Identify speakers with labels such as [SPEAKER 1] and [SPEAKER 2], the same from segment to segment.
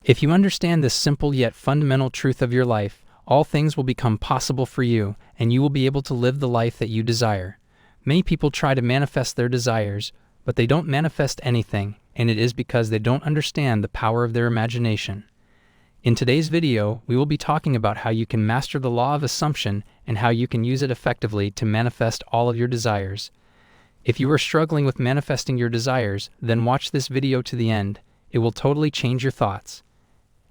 [SPEAKER 1] If you understand this simple yet fundamental truth of your life, all things will become possible for you, and you will be able to live the life that you desire. Many people try to manifest their desires, but they don't manifest anything, and it is because they don't understand the power of their imagination. In today's video, we will be talking about how you can master the law of assumption and how you can use it effectively to manifest all of your desires. If you are struggling with manifesting your desires, then watch this video to the end. It will totally change your thoughts.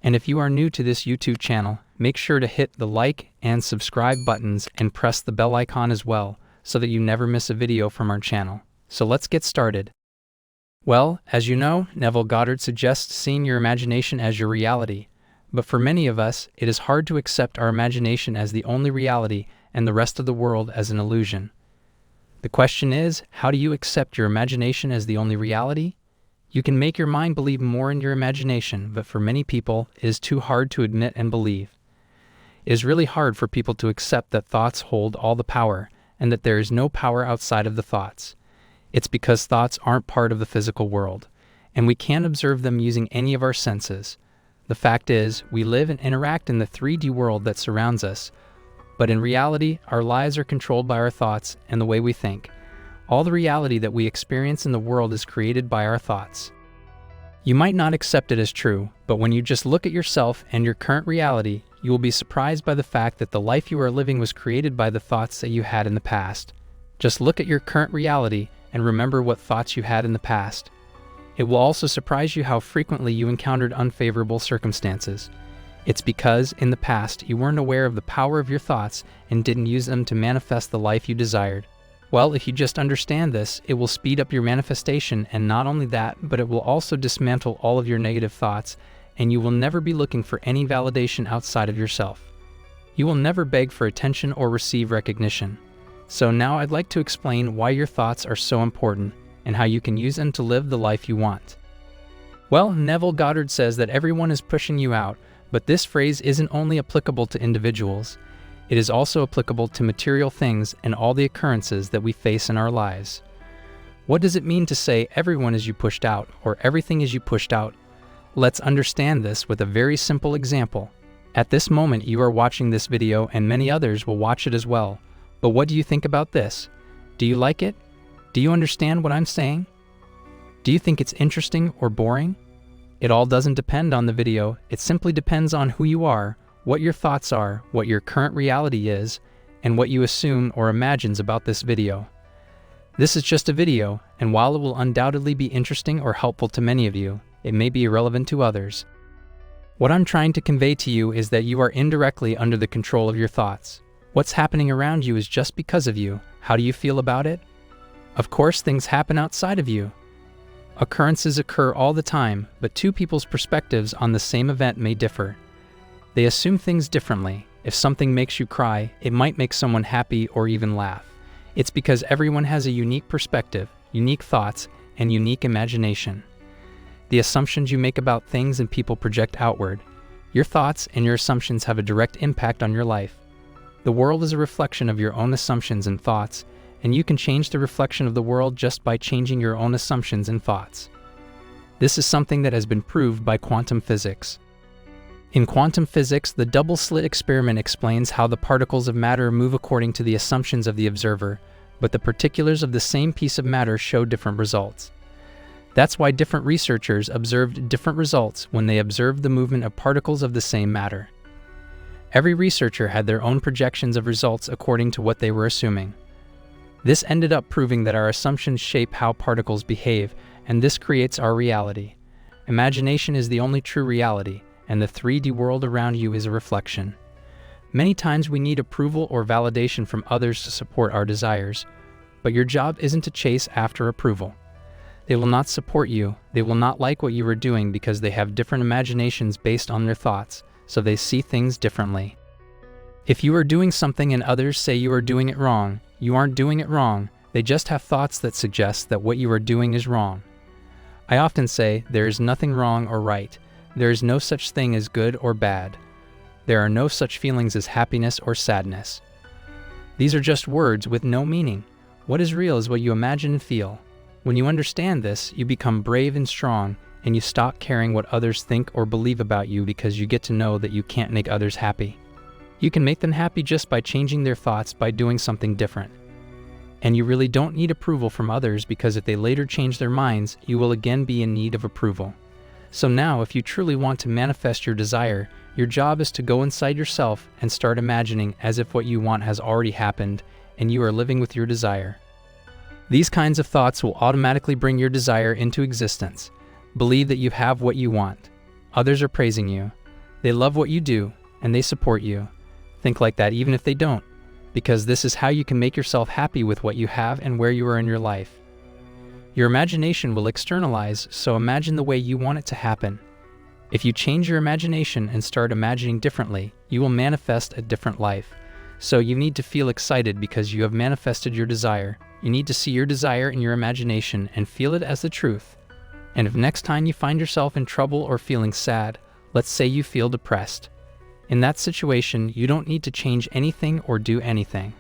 [SPEAKER 1] And if you are new to this YouTube channel, make sure to hit the like and subscribe buttons and press the bell icon as well, so that you never miss a video from our channel. So let's get started. Well, as you know, Neville Goddard suggests seeing your imagination as your reality. But for many of us, it is hard to accept our imagination as the only reality and the rest of the world as an illusion. The question is, how do you accept your imagination as the only reality? You can make your mind believe more in your imagination, but for many people, it is too hard to admit and believe. It is really hard for people to accept that thoughts hold all the power, and that there is no power outside of the thoughts. It's because thoughts aren't part of the physical world, and we can't observe them using any of our senses. The fact is, we live and interact in the 3D world that surrounds us, but in reality, our lives are controlled by our thoughts and the way we think. All the reality that we experience in the world is created by our thoughts. You might not accept it as true, but when you just look at yourself and your current reality, you will be surprised by the fact that the life you are living was created by the thoughts that you had in the past. Just look at your current reality and remember what thoughts you had in the past. It will also surprise you how frequently you encountered unfavorable circumstances. It's because, in the past, you weren't aware of the power of your thoughts and didn't use them to manifest the life you desired. Well, if you just understand this, it will speed up your manifestation, and not only that, but it will also dismantle all of your negative thoughts, and you will never be looking for any validation outside of yourself. You will never beg for attention or receive recognition. So now I'd like to explain why your thoughts are so important, and how you can use them to live the life you want. Well, Neville Goddard says that everyone is pushing you out, but this phrase isn't only applicable to individuals. It is also applicable to material things and all the occurrences that we face in our lives. What does it mean to say everyone is you pushed out, or everything is you pushed out? Let's understand this with a very simple example. At this moment you are watching this video and many others will watch it as well. But what do you think about this? Do you like it? Do you understand what I'm saying? Do you think it's interesting or boring? It all doesn't depend on the video, it simply depends on who you are, what your thoughts are, what your current reality is, and what you assume or imagines about this video. This is just a video, and while it will undoubtedly be interesting or helpful to many of you, it may be irrelevant to others. What I'm trying to convey to you is that you are indirectly under the control of your thoughts. What's happening around you is just because of you. How do you feel about it? Of course, things happen outside of you. Occurrences occur all the time, but two people's perspectives on the same event may differ. They assume things differently. If something makes you cry, it might make someone happy or even laugh. It's because everyone has a unique perspective, unique thoughts, and unique imagination. The assumptions you make about things and people project outward. Your thoughts and your assumptions have a direct impact on your life. The world is a reflection of your own assumptions and thoughts, and you can change the reflection of the world just by changing your own assumptions and thoughts. This is something that has been proved by quantum physics. In quantum physics, the double-slit experiment explains how the particles of matter move according to the assumptions of the observer, but the particulars of the same piece of matter show different results. That's why different researchers observed different results when they observed the movement of particles of the same matter. Every researcher had their own projections of results according to what they were assuming. This ended up proving that our assumptions shape how particles behave, and this creates our reality. Imagination is the only true reality, and the 3D world around you is a reflection. Many times we need approval or validation from others to support our desires, but your job isn't to chase after approval. They will not support you, they will not like what you are doing because they have different imaginations based on their thoughts, so they see things differently. If you are doing something and others say you are doing it wrong, you aren't doing it wrong, they just have thoughts that suggest that what you are doing is wrong. I often say, there is nothing wrong or right. There is no such thing as good or bad. There are no such feelings as happiness or sadness. These are just words with no meaning. What is real is what you imagine and feel. When you understand this, you become brave and strong, and you stop caring what others think or believe about you because you get to know that you can't make others happy. You can make them happy just by changing their thoughts, by doing something different. And you really don't need approval from others, because if they later change their minds, you will again be in need of approval. So now, if you truly want to manifest your desire, your job is to go inside yourself and start imagining as if what you want has already happened and you are living with your desire. These kinds of thoughts will automatically bring your desire into existence. Believe that you have what you want. Others are praising you. They love what you do, and they support you. Think like that even if they don't, because this is how you can make yourself happy with what you have and where you are in your life. Your imagination will externalize, so imagine the way you want it to happen. If you change your imagination and start imagining differently, you will manifest a different life. So you need to feel excited because you have manifested your desire. You need to see your desire in your imagination and feel it as the truth. And if next time you find yourself in trouble or feeling sad, let's say you feel depressed. In that situation, you don't need to change anything or do anything.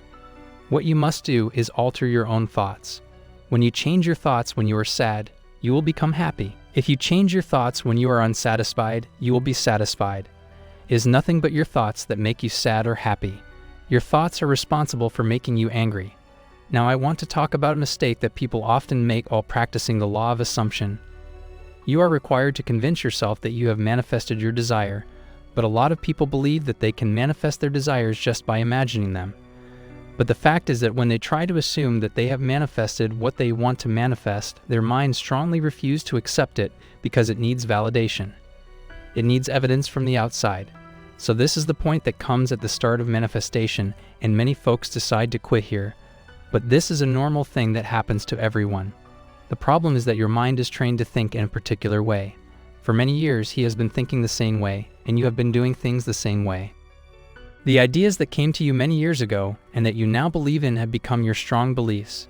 [SPEAKER 1] What you must do is alter your own thoughts. When you change your thoughts when you are sad, you will become happy. If you change your thoughts when you are unsatisfied, you will be satisfied. It is nothing but your thoughts that make you sad or happy. Your thoughts are responsible for making you angry. Now I want to talk about a mistake that people often make while practicing the law of assumption. You are required to convince yourself that you have manifested your desire, but a lot of people believe that they can manifest their desires just by imagining them. But the fact is that when they try to assume that they have manifested what they want to manifest, their minds strongly refuse to accept it because it needs validation. It needs evidence from the outside. So this is the point that comes at the start of manifestation, and many folks decide to quit here. But this is a normal thing that happens to everyone. The problem is that your mind is trained to think in a particular way. For many years, he has been thinking the same way, and you have been doing things the same way. The ideas that came to you many years ago and that you now believe in have become your strong beliefs.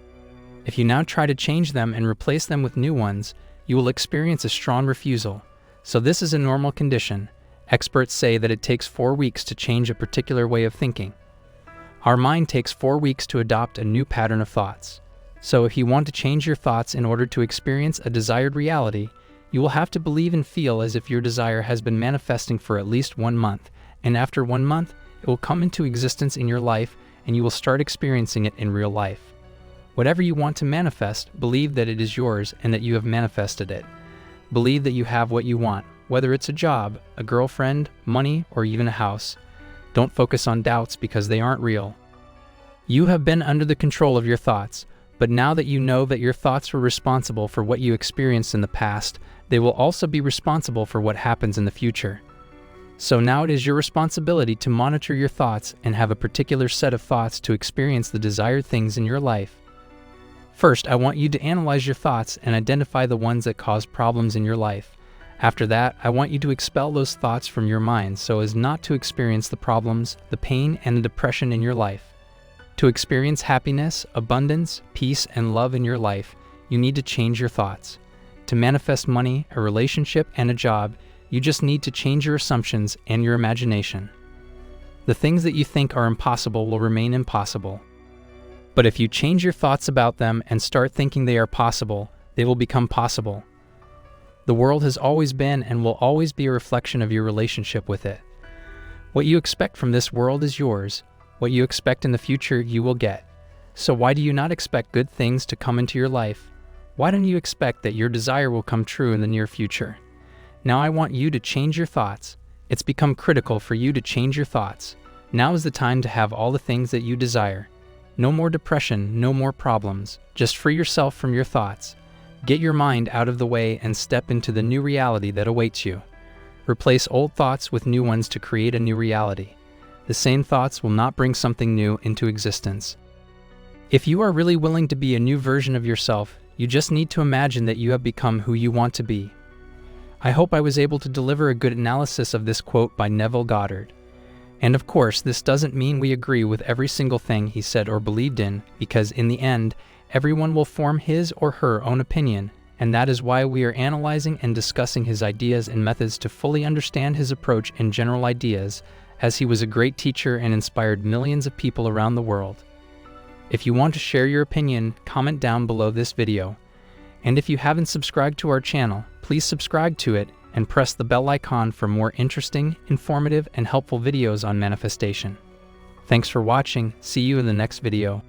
[SPEAKER 1] If you now try to change them and replace them with new ones, you will experience a strong refusal. So this is a normal condition. Experts say that it takes 4 weeks to change a particular way of thinking. Our mind takes 4 weeks to adopt a new pattern of thoughts. So if you want to change your thoughts in order to experience a desired reality, you will have to believe and feel as if your desire has been manifesting for at least 1 month, and after 1 month, it will come into existence in your life and you will start experiencing it in real life. Whatever you want to manifest, believe that it is yours and that you have manifested it. Believe that you have what you want, whether it's a job, a girlfriend, money, or even a house. Don't focus on doubts because they aren't real. You have been under the control of your thoughts, but now that you know that your thoughts were responsible for what you experienced in the past, they will also be responsible for what happens in the future. So now it is your responsibility to monitor your thoughts and have a particular set of thoughts to experience the desired things in your life. First, I want you to analyze your thoughts and identify the ones that cause problems in your life. After that, I want you to expel those thoughts from your mind so as not to experience the problems, the pain, and the depression in your life. To experience happiness, abundance, peace, and love in your life, you need to change your thoughts. To manifest money, a relationship, and a job, you just need to change your assumptions and your imagination. The things that you think are impossible will remain impossible. But if you change your thoughts about them and start thinking they are possible, they will become possible. The world has always been and will always be a reflection of your relationship with it. What you expect from this world is yours. What you expect in the future, you will get. So why do you not expect good things to come into your life? Why don't you expect that your desire will come true in the near future? Now I want you to change your thoughts. It's become critical for you to change your thoughts. Now is the time to have all the things that you desire. No more depression, no more problems. Just free yourself from your thoughts. Get your mind out of the way and step into the new reality that awaits you. Replace old thoughts with new ones to create a new reality. The same thoughts will not bring something new into existence. If you are really willing to be a new version of yourself, you just need to imagine that you have become who you want to be. I hope I was able to deliver a good analysis of this quote by Neville Goddard. And of course, this doesn't mean we agree with every single thing he said or believed in, because in the end, everyone will form his or her own opinion, and that is why we are analyzing and discussing his ideas and methods to fully understand his approach and general ideas, as he was a great teacher and inspired millions of people around the world. If you want to share your opinion, comment down below this video. And if you haven't subscribed to our channel, please subscribe to it and press the bell icon for more interesting, informative, and helpful videos on manifestation. Thanks for watching. See you in the next video.